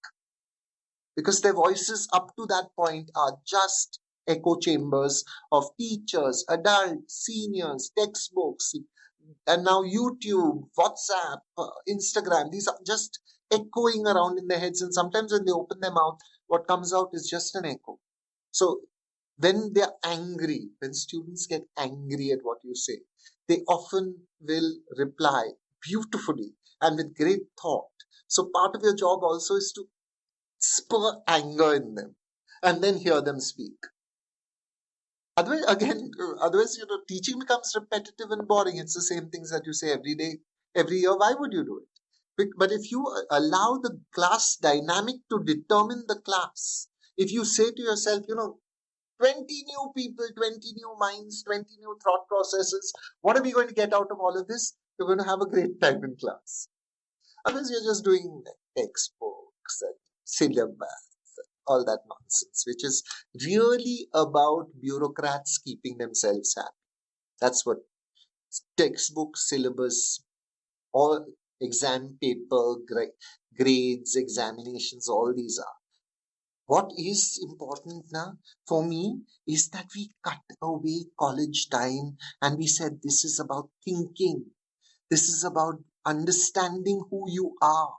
because their voices up to that point are just echo chambers of teachers, adults, seniors, textbooks, and now YouTube, WhatsApp, Instagram. These are just echoing around in their heads, and sometimes when they open their mouth, what comes out is just an echo. So when they're angry, when students get angry at what you say, they often will reply beautifully and with great thought. So part of your job also is to spur anger in them and then hear them speak. Otherwise, teaching becomes repetitive and boring. It's the same things that you say every day, every year. Why would you do it? But if you allow the class dynamic to determine the class, if you say to yourself, 20 new people, 20 new minds, 20 new thought processes, what are we going to get out of all of this? You're going to have a great time in class. Otherwise, you're just doing textbooks and syllabus, all that nonsense, which is really about bureaucrats keeping themselves happy. That's what textbook, syllabus, all exam paper, grades, examinations, all these are. What is important now for me is that we cut away college time and we said this is about thinking. This is about understanding who you are.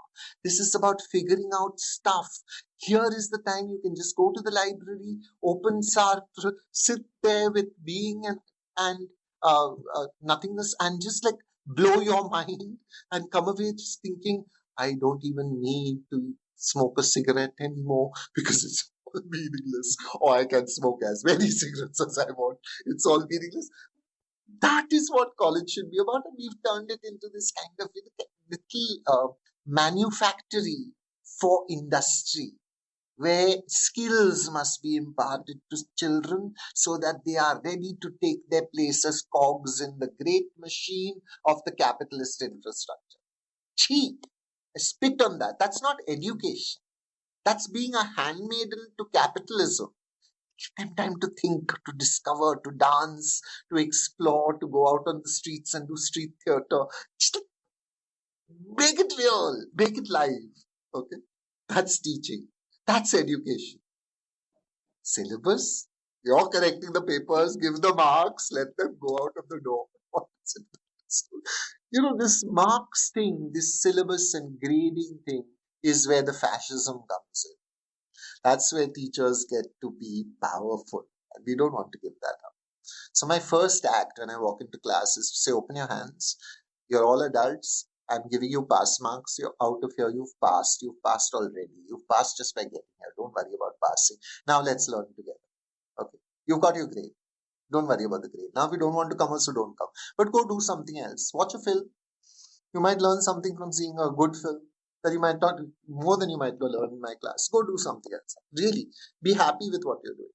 This is about figuring out stuff. Here is the time you can just go to the library, open Sartre, sit there with being and nothingness, and just like blow your mind and come away just thinking, I don't even need to smoke a cigarette anymore because it's all meaningless. Or I can smoke as many cigarettes as I want. It's all meaningless. That is what college should be about, and we've turned it into this kind of little manufactory for industry, where skills must be imparted to children so that they are ready to take their place as cogs in the great machine of the capitalist infrastructure. Cheap. I spit on that. That's not education. That's being a handmaiden to capitalism. Give them time to think, to discover, to dance, to explore, to go out on the streets and do street theater. Just make it real, make it live. Okay? That's teaching. That's education. Syllabus? You're correcting the papers, give the marks, let them go out of the door. This marks thing, this syllabus and grading thing is where the fascism comes in. That's where teachers get to be powerful. And we don't want to give that up. So my first act when I walk into class is to say, open your hands. You're all adults. I'm giving you pass marks. You're out of here. You've passed. You've passed already. You've passed just by getting here. Don't worry about passing. Now let's learn together. Okay. You've got your grade. Don't worry about the grade. Now if you don't want to come, also don't come. But go do something else. Watch a film. You might learn something from seeing a good film that you might not, more than you might learn in my class. Go do something else. Really, be happy with what you're doing.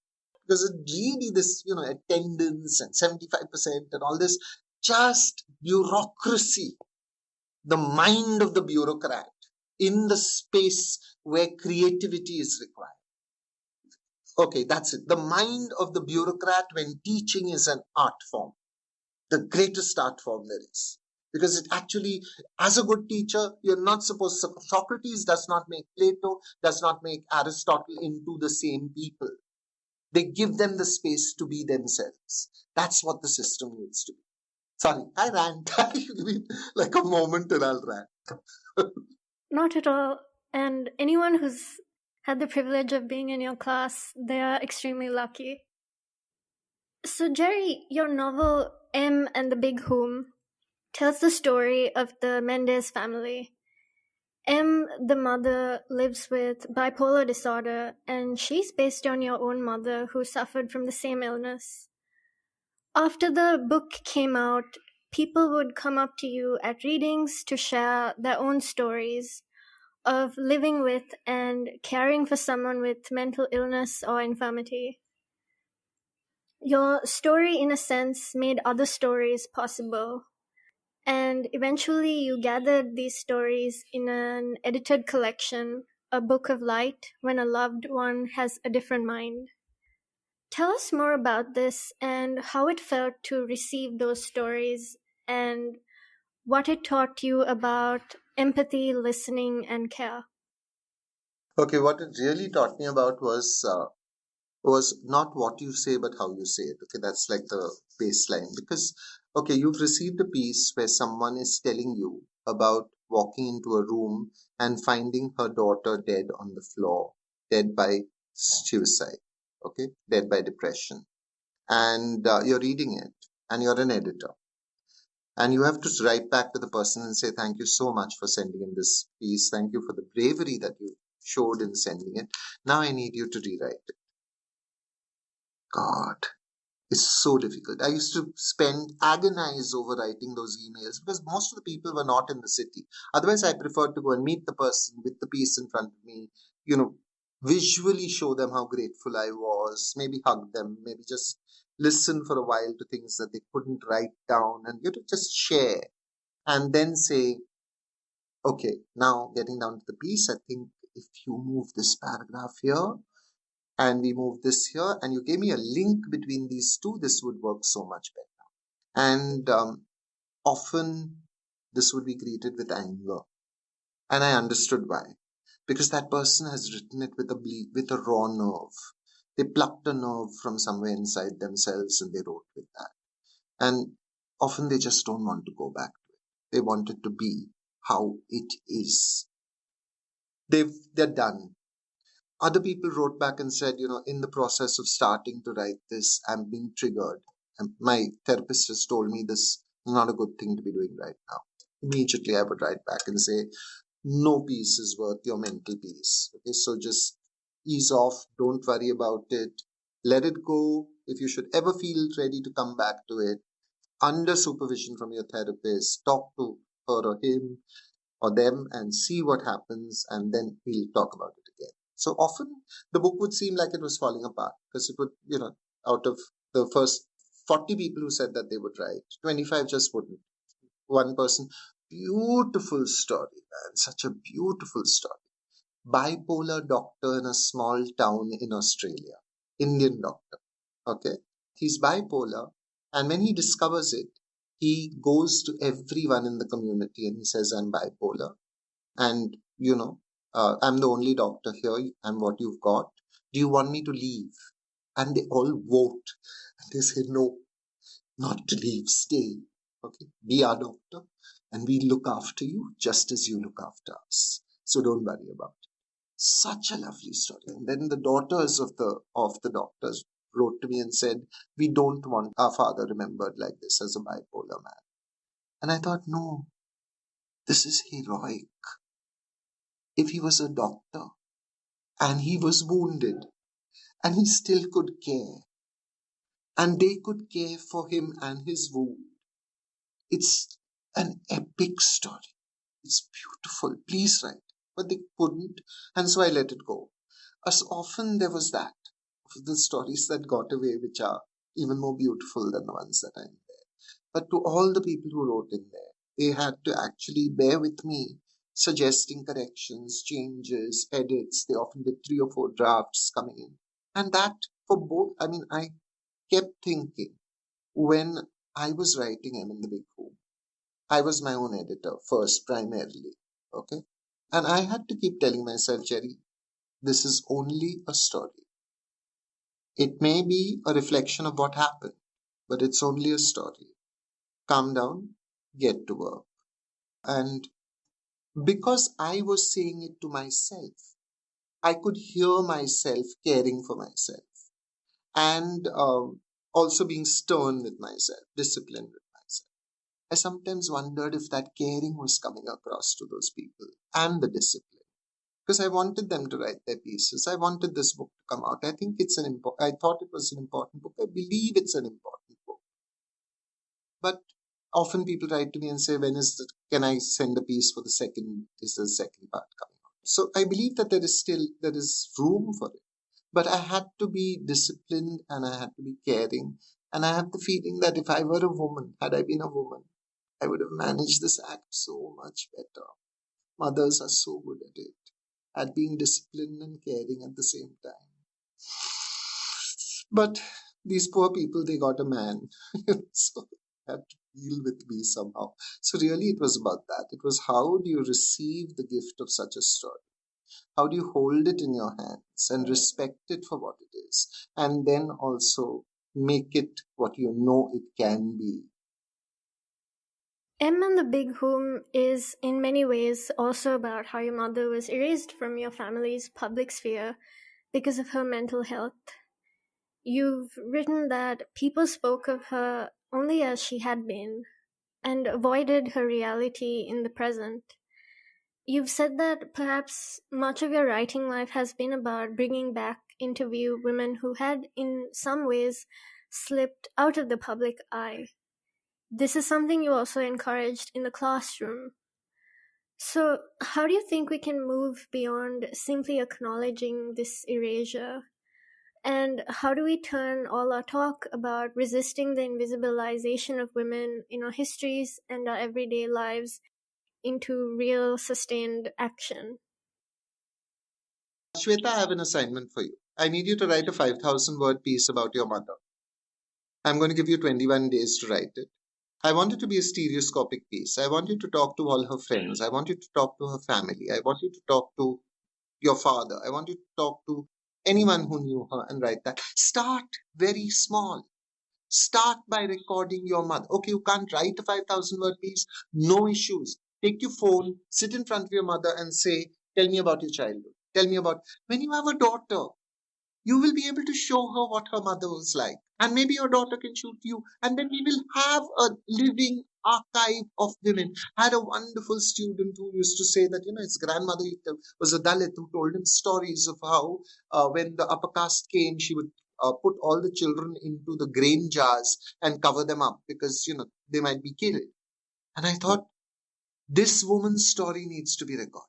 Because it really, this, attendance and 75% and all this, just bureaucracy, the mind of the bureaucrat in the space where creativity is required. Okay, that's it. The mind of the bureaucrat when teaching is an art form, the greatest art form there is. Because it actually, as a good teacher, you're not supposed to, Socrates does not make Plato, does not make Aristotle into the same people. They give them the space to be themselves. That's what the system needs to be. Sorry, I rant. Like a moment and I'll rant. Not at all. And anyone who's had the privilege of being in your class, they are extremely lucky. So, Jerry, your novel M and the Big Whom tells the story of the Mendez family. M, the mother, lives with bipolar disorder, and she's based on your own mother who suffered from the same illness. After the book came out, people would come up to you at readings to share their own stories of living with and caring for someone with mental illness or infirmity. Your story, in a sense, made other stories possible. And eventually you gathered these stories in an edited collection, A Book of Light, When a Loved One Has a Different Mind. Tell us more about this and how it felt to receive those stories and what it taught you about empathy, listening, and care. Okay, what it really taught me about was not what you say, but how you say it. Okay, that's like the baseline. Because, okay, you've received a piece where someone is telling you about walking into a room and finding her daughter dead on the floor, dead by suicide, okay, dead by depression. And you're reading it, and you're an editor. And you have to write back to the person and say, thank you so much for sending in this piece. Thank you for the bravery that you showed in sending it. Now I need you to rewrite it. God, it's so difficult. I used to agonize over writing those emails because most of the people were not in the city. Otherwise, I preferred to go and meet the person with the piece in front of me, visually show them how grateful I was, maybe hug them, maybe just listen for a while to things that they couldn't write down, and just share and then say, okay, now getting down to the piece, I think if you move this paragraph here, and we move this here, and you gave me a link between these two, this would work so much better. And often this would be greeted with anger. And I understood why. Because that person has written it with a raw nerve. They plucked a nerve from somewhere inside themselves and they wrote with that. And often they just don't want to go back to it. They want it to be how it is. They're done. Other people wrote back and said, in the process of starting to write this, I'm being triggered. And my therapist has told me this is not a good thing to be doing right now. Immediately, I would write back and say, no peace is worth your mental peace. Okay, so just ease off. Don't worry about it. Let it go. If you should ever feel ready to come back to it, under supervision from your therapist, talk to her or him or them and see what happens, and then we'll talk about it again. So often the book would seem like it was falling apart because it would, out of the first 40 people who said that they would write, 25 just wouldn't. One person, beautiful story, man, such a beautiful story. bipolar doctor in a small town in Australia, Indian doctor. Okay, he's bipolar, and when he discovers it, he goes to everyone in the community and he says, "I'm bipolar, and I'm the only doctor here. I'm what you've got. Do you want me to leave?" And they all vote, and they say, "No, not to leave. Stay. Okay, be our doctor, and we look after you just as you look after us. So don't worry about it." Such a lovely story. And then the daughters of the doctors wrote to me and said, "We don't want our father remembered like this as a bipolar man." And I thought, no, this is heroic. If he was a doctor and he was wounded and he still could care, and they could care for him and his wound, it's an epic story. It's beautiful. Please write. But they couldn't, and so I let it go. As often there was that, of the stories that got away, which are even more beautiful than the ones that are in there. But to all the people who wrote in there, they had to actually bear with me, suggesting corrections, changes, edits. They often did 3 or 4 drafts coming in. And that for both, I mean, I kept thinking when I was writing M in the Big Home, I was my own editor first, primarily. Okay. And I had to keep telling myself, Jerry, this is only a story. It may be a reflection of what happened, but it's only a story. Calm down, get to work. And because I was saying it to myself, I could hear myself caring for myself and also being stern with myself, disciplined with myself. I sometimes wondered if that caring was coming across to those people and the discipline. Because I wanted them to write their pieces. I wanted this book to come out. I think I thought it was an important book. I believe it's an important book. But often people write to me and say, can I send a piece for is the second part coming out? So I believe that there is room for it. But I had to be disciplined and I had to be caring. And I have the feeling that if I were a woman, had I been a woman, I would have managed this act so much better. Mothers are so good at it, at being disciplined and caring at the same time. But these poor people, they got a man. So they had to deal with me somehow. So really it was about that. It was, how do you receive the gift of such a story? How do you hold it in your hands and respect it for what it is? And then also make it what you know it can be. M and the Big Home is in many ways also about how your mother was erased from your family's public sphere because of her mental health. You've written that people spoke of her only as she had been and avoided her reality in the present. You've said that perhaps much of your writing life has been about bringing back into view women who had, in some ways, slipped out of the public eye. This is something you also encouraged in the classroom. So, how do you think we can move beyond simply acknowledging this erasure? And how do we turn all our talk about resisting the invisibilization of women in our histories and our everyday lives into real, sustained action? Shweta, I have an assignment for you. I need you to write a 5,000-word piece about your mother. I'm going to give you 21 days to write it. I want it to be a stereoscopic piece. I want you to talk to all her friends. I want you to talk to her family. I want you to talk to your father. I want you to talk to anyone who knew her and write that. Start very small. Start by recording your mother. Okay, you can't write a 5,000-word piece. No issues. Take your phone, sit in front of your mother and say, tell me about your childhood. Tell me about when you have a daughter. You will be able to show her what her mother was like. And maybe your daughter can shoot you. And then we will have a living archive of women. I had a wonderful student who used to say that, his grandmother was a Dalit who told him stories of how when the upper caste came, she would put all the children into the grain jars and cover them up because, they might be killed. And I thought, this woman's story needs to be recorded.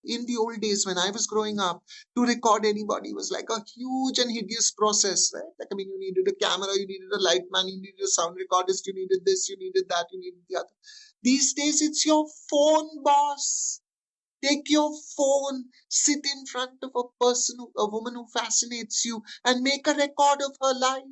In the old days when I was growing up, to record anybody was like a huge and hideous process, right? Like, I mean, you needed a camera, you needed a light man, you needed a sound recordist, you needed this, you needed that, you needed the other. These days, it's your phone, boss. Take your phone, sit in front of a woman who fascinates you, and make a record of her life.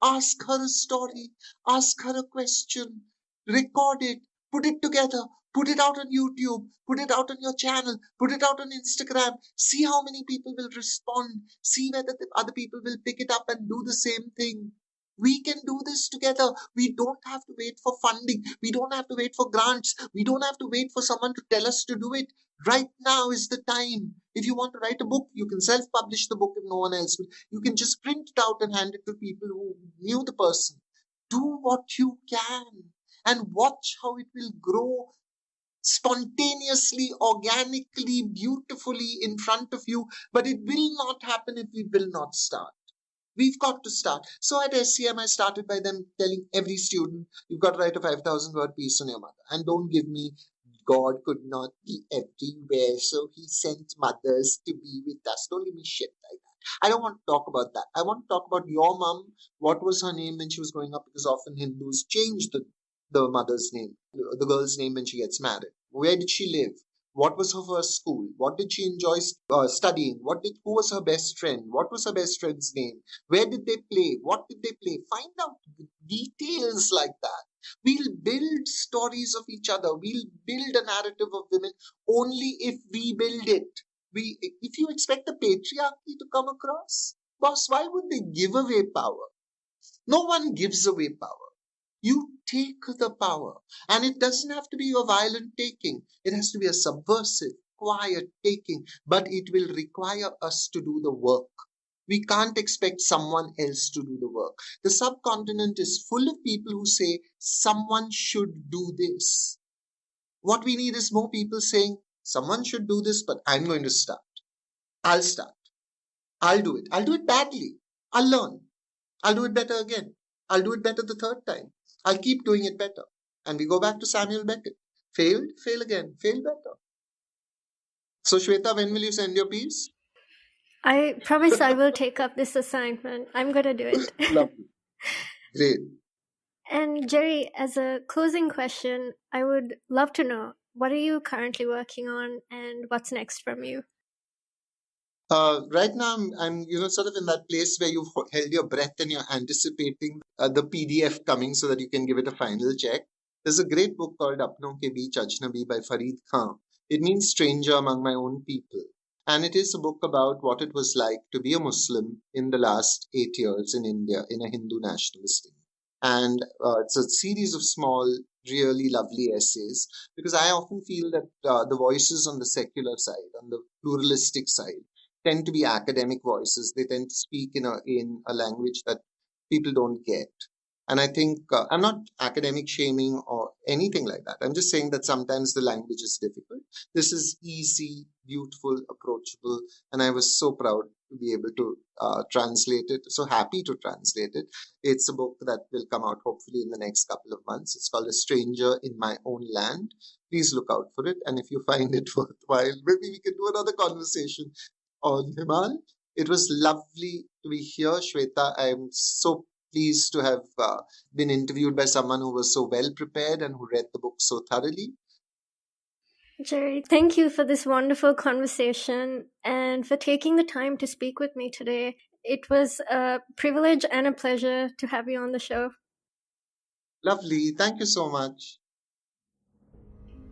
Ask her a story, ask her a question, record it, put it together, put it out on YouTube, put it out on your channel, put it out on Instagram. See how many people will respond. See whether the other people will pick it up and do the same thing. We can do this together. We don't have to wait for funding. We don't have to wait for grants. We don't have to wait for someone to tell us to do it. Right now is the time. If you want to write a book, you can self-publish the book if no one else will. You can just print it out and hand it to people who knew the person. Do what you can and watch how it will grow spontaneously, organically, beautifully in front of you. But it will not happen if we will not start. We've got to start. So at SCM, I started by them telling every student, you've got to write a 5,000-word piece on your mother. And don't give me, God could not be everywhere, so he sent mothers to be with us. Don't give me shit like that. I don't want to talk about that. I want to talk about your mom. What was her name when she was growing up? Because often Hindus change the mother's name, the girl's name when she gets married. Where did she live? What was her first school? What did she enjoy studying? Who was her best friend? What was her best friend's name? Where did they play? What did they play? Find out details like that. We'll build stories of each other. We'll build a narrative of women only if we build it. If you expect the patriarchy to come across, boss, why would they give away power? No one gives away power. You take the power. And it doesn't have to be a violent taking. It has to be a subversive, quiet taking. But it will require us to do the work. We can't expect someone else to do the work. The subcontinent is full of people who say, someone should do this. What we need is more people saying, someone should do this, but I'm going to start. I'll start. I'll do it. I'll do it badly. I'll learn. I'll do it better again. I'll do it better the third time. I'll keep doing it better. And we go back to Samuel Beckett. Failed, fail again, fail better. So Shwetha, when will you send your piece? I promise I will take up this assignment. I'm going to do it. Lovely. Great. And Jerry, as a closing question, I would love to know, what are you currently working on and what's next from you? Right now, I'm sort of in that place where you've held your breath and you're anticipating the PDF coming so that you can give it a final check. There's a great book called Apnon Ke Beech Ajnabi by Farid Khan. It means stranger among my own people. And it is a book about what it was like to be a Muslim in the last 8 years in India in a Hindu nationalist state. And it's a series of small, really lovely essays, because I often feel that the voices on the secular side, on the pluralistic side, tend to be academic voices. They tend to speak in a language that people don't get. And I think I'm not academic shaming or anything like that. I'm just saying that sometimes the language is difficult. This is easy, beautiful, approachable. And I was so proud to be able to translate it. So happy to translate it. It's a book that will come out hopefully in the next couple of months. It's called A Stranger in My Own Land. Please look out for it. And if you find it worthwhile, maybe we can do another conversation on Himal. It was lovely to be here, Shwetha. I'm so pleased to have been interviewed by someone who was so well prepared and who read the book so thoroughly. Jerry, thank you for this wonderful conversation and for taking the time to speak with me today. It was a privilege and a pleasure to have you on the show. Lovely. Thank you so much.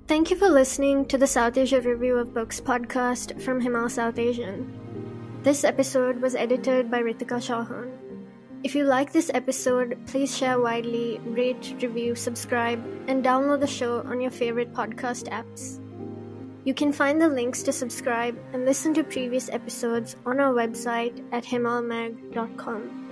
Thank you for listening to the Southasia Review of Books podcast from Himal Southasian. This episode was edited by Ritika Chauhan. If you like this episode, please share widely, rate, review, subscribe, and download the show on your favorite podcast apps. You can find the links to subscribe and listen to previous episodes on our website at himalmag.com.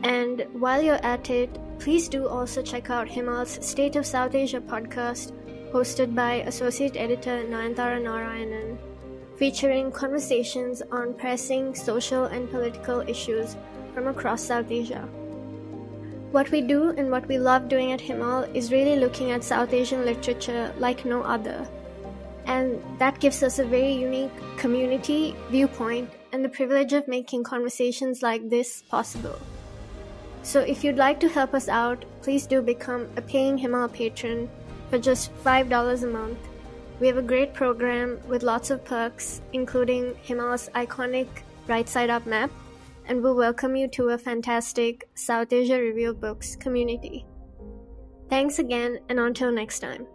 And while you're at it, please do also check out Himal's State of South Asia podcast, hosted by Associate Editor Nayantara Narayanan, featuring conversations on pressing social and political issues from across South Asia. What we do and what we love doing at Himal is really looking at South Asian literature like no other. And that gives us a very unique community viewpoint and the privilege of making conversations like this possible. So if you'd like to help us out, please do become a paying Himal patron for just $5 a month. We have a great program with lots of perks, including Himal's iconic right side up map, and we'll welcome you to a fantastic Southasia Review of Books community. Thanks again, and until next time.